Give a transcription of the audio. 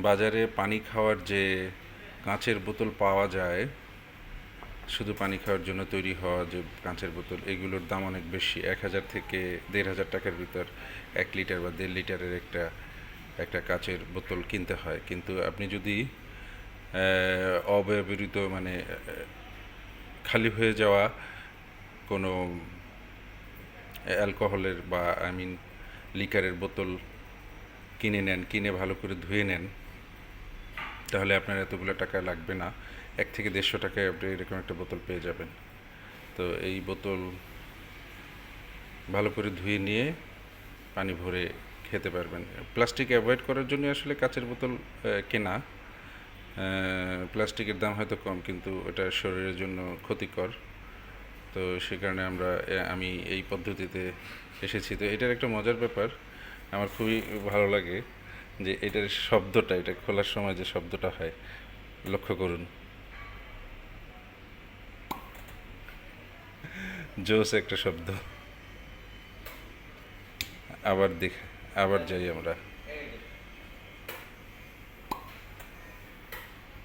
বাজারে পানি খাওয়ার যে কাঁচের বোতল পাওয়া যায়, শুধু পানি খাওয়ার জন্য তৈরি হওয়া যে কাঁচের বোতল, এগুলোর দাম অনেক বেশি। 1,000 থেকে 1,500 টাকার ভিতর 1 লিটার বা 1.5 লিটারের একটা একটা কাচের বোতল কিনতে হয়। কিন্তু আপনি যদি অব্যবহৃত মানে খালি হয়ে যাওয়া কোনো অ্যালকোহলের বা লিকারের বোতল কিনে নেন, কিনে ভালো করে ধুয়ে নেন, তাহলে আপনার এতগুলো টাকা লাগবে না। 1 থেকে 150 টাকায় আপনি এরকম একটা বোতল পেয়ে যাবেন। তো এই বোতল ভালো করে ধুয়ে নিয়ে পানি ভরে খেতে পারবেন। প্লাস্টিক অ্যাভয়েড করার জন্য আসলে কাচের বোতল কেনা। প্লাস্টিকের দাম হয়তো কম, কিন্তু এটা শরীরের জন্য ক্ষতিকর। তো সে কারণে আমি এই পদ্ধতিতে এসেছি। তো এটার একটা মজার ব্যাপার আমার খুবই ভালো লাগে, যে এটার শব্দটা, এটা খোলার সময় যে শব্দটা হয়, লক্ষ্য করুন। জোস একটা শব্দ। আবার দেখ, আবার যাই আমরা।